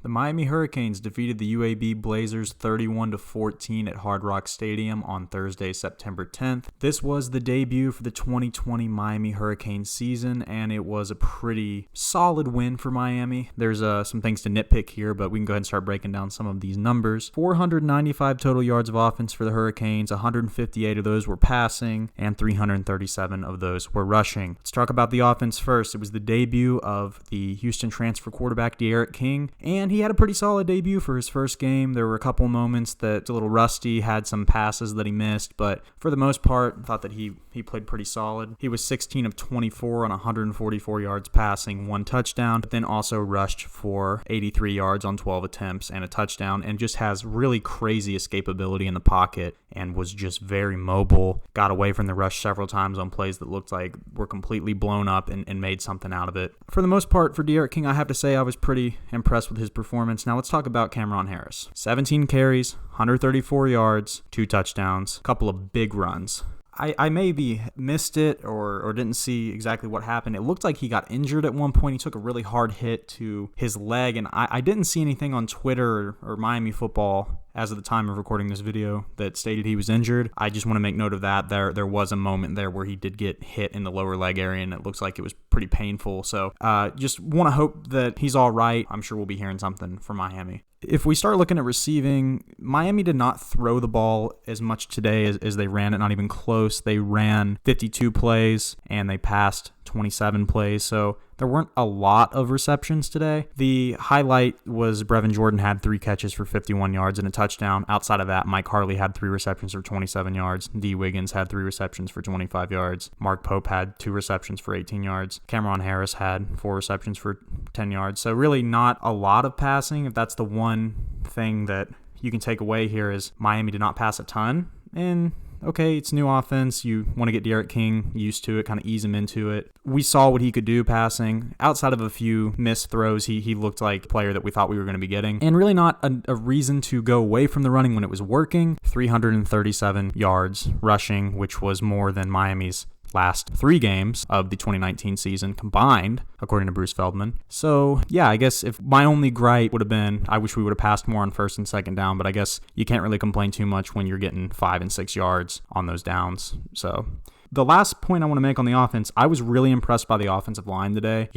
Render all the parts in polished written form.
The Miami Hurricanes defeated the UAB Blazers 31-14 at Hard Rock Stadium on Thursday, September 10th. This was the debut for the 2020 Miami Hurricanes season, and it was a pretty solid win for Miami. There's some things to nitpick here, but we can go ahead and start breaking down some of these numbers. 495 total yards of offense for the Hurricanes, 158 of those were passing, and 337 of those were rushing. Let's talk about the offense first. It was the debut of the Houston transfer quarterback, D'Eriq King, and he had a pretty solid debut for his first game. There were a couple moments that's a little rusty, had some passes that he missed, but for the most part, I thought that he played pretty solid. He was 16 of 24 on 144 yards passing, 1 touchdown, but then also rushed for 83 yards on 12 attempts and a touchdown, and just has really crazy escapability in the pocket and was just very mobile. Got away from the rush several times on plays that looked like were completely blown up and made something out of it. For the most part, for D'Eriq King, I have to say I was pretty impressed with his performance. Now let's talk about Cameron Harris. 17 carries, 134 yards, 2 touchdowns, a couple of big runs. I maybe missed it or didn't see exactly what happened. It looked like he got injured at one point. He took a really hard hit to his leg, and I didn't see anything on Twitter or Miami Football as of the time of recording this video that stated he was injured. I just want to make note of that. There was a moment there where he did get hit in the lower leg area, and it looks like it was pretty painful. So just want to hope that he's all right. I'm sure we'll be hearing something from Miami. If we start looking at receiving, Miami did not throw the ball as much today as they ran it, not even close. They ran 52 plays, and they passed 27 plays, so there weren't a lot of receptions today. The highlight was Brevin Jordan had 3 catches for 51 yards and a touchdown. Outside of that, Mike Harley had 3 receptions for 27 yards. D. Wiggins had 3 receptions for 25 yards. Mark Pope had 2 receptions for 18 yards. Cameron Harris had 4 receptions for 10 yards. So really not a lot of passing. If that's the one thing that you can take away here, is Miami did not pass a ton. And okay, it's new offense. You want to get D'Eriq King used to it, kind of ease him into it. We saw what he could do passing. Outside of a few missed throws, he looked like a player that we thought we were going to be getting. And really not a reason to go away from the running when it was working. 337 yards rushing, which was more than Miami's last 3 games of the 2019 season combined, according to Bruce Feldman. So yeah, I guess if my only gripe would have been, I wish we would have passed more on first and second down, but I guess you can't really complain too much when you're getting 5 and 6 yards on those downs. So the last point I want to make on the offense, I was really impressed by the offensive line today,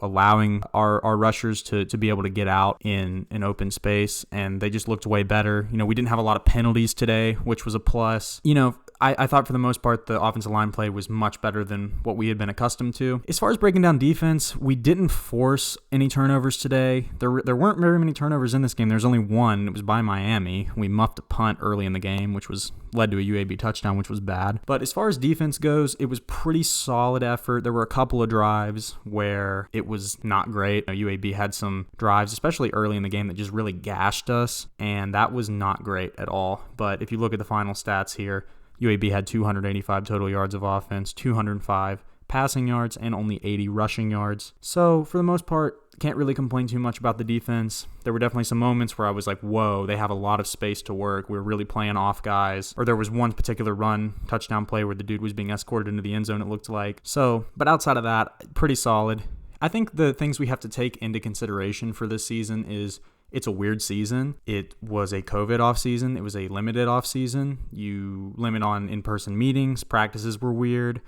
allowing our rushers to be able to get out in an open space, and they just looked way better. We didn't have a lot of penalties today, which was a plus. I thought for the most part the offensive line play was much better than what we had been accustomed to. As far as breaking down defense, we didn't force any turnovers today. There weren't very many turnovers in this game. There's only one. It was by Miami. We muffed a punt early in the game, which led to a UAB touchdown, which was bad. But as far as defense goes, it was pretty solid effort. There were a couple of drives where it was not great. UAB had some drives, especially early in the game, that just really gashed us, and that was not great at all. But if you look at the final stats here, UAB had 285 total yards of offense, 205 passing yards, and only 80 rushing yards. So for the most part, can't really complain too much about the defense. There were definitely some moments where I was like, whoa, they have a lot of space to work. We're really playing off guys. Or there was one particular touchdown play where the dude was being escorted into the end zone, it looked like. So, but outside of that, pretty solid. I think the things we have to take into consideration for this season is it's a weird season. It was a COVID offseason. It was a limited offseason. You limit on in-person meetings. Practices were weird.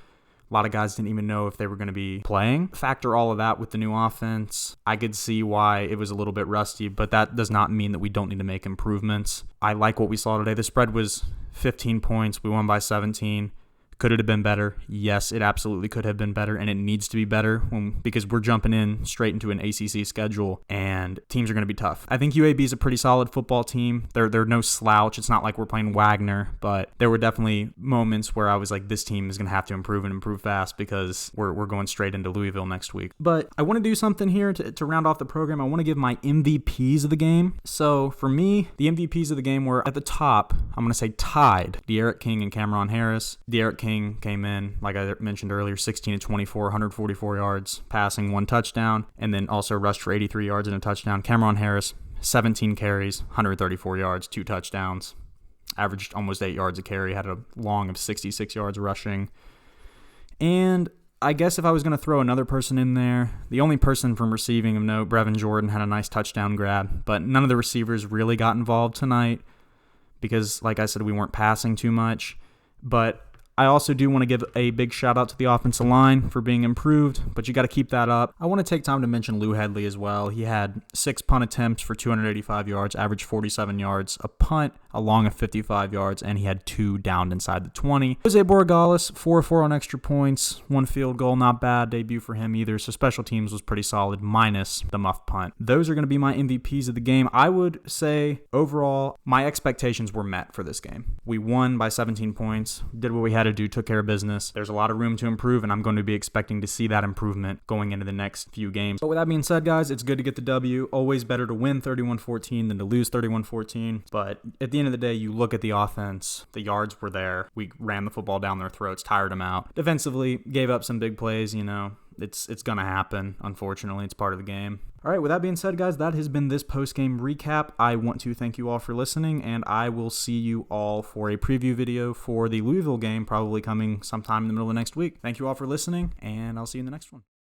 A lot of guys didn't even know if they were going to be playing. Factor all of that with the new offense. I could see why it was a little bit rusty, but that does not mean that we don't need to make improvements. I like what we saw today. The spread was 15 points. We won by 17. Could it have been better? Yes, it absolutely could have been better, and it needs to be better because we're jumping in straight into an ACC schedule, and teams are going to be tough. I think UAB is a pretty solid football team. They're no slouch. It's not like we're playing Wagner, but there were definitely moments where I was like, this team is going to have to improve and improve fast because we're going straight into Louisville next week. But I want to do something here to round off the program. I want to give my MVPs of the game. So for me, the MVPs of the game were at the top, I'm going to say tied, D'Eriq King and Cameron Harris. D'Eriq King came in, like I mentioned earlier, 16 of 24, 144 yards, passing, 1 touchdown, and then also rushed for 83 yards and a touchdown. Cameron Harris, 17 carries, 134 yards, 2 touchdowns, averaged almost 8 yards a carry, had a long of 66 yards rushing. And I guess if I was going to throw another person in there, the only person from receiving of note, Brevin Jordan, had a nice touchdown grab, but none of the receivers really got involved tonight because, like I said, we weren't passing too much. But I also do want to give a big shout out to the offensive line for being improved, but you got to keep that up. I want to take time to mention Lou Headley as well. He had 6 punt attempts for 285 yards, averaged 47 yards, a punt along of 55 yards, and he had 2 downed inside the 20. Jose Borregales, 4-4 on extra points, 1 field goal, not bad debut for him either, so special teams was pretty solid, minus the muff punt. Those are going to be my MVPs of the game. I would say, overall, my expectations were met for this game. We won by 17 points, did what we had to do, took care of business. There's a lot of room to improve, and I'm going to be expecting to see that improvement going into the next few games. But with that being said, guys, it's good to get the W. Always better to win 31-14 than to lose 31-14. But at the end of the day, you look at the offense. The yards were there. We ran the football down their throats, tired them out. Defensively, gave up some big plays, It's going to happen, unfortunately. It's part of the game. All right, with that being said, guys, that has been this post-game recap. I want to thank you all for listening, and I will see you all for a preview video for the Louisville game, probably coming sometime in the middle of next week. Thank you all for listening, and I'll see you in the next one.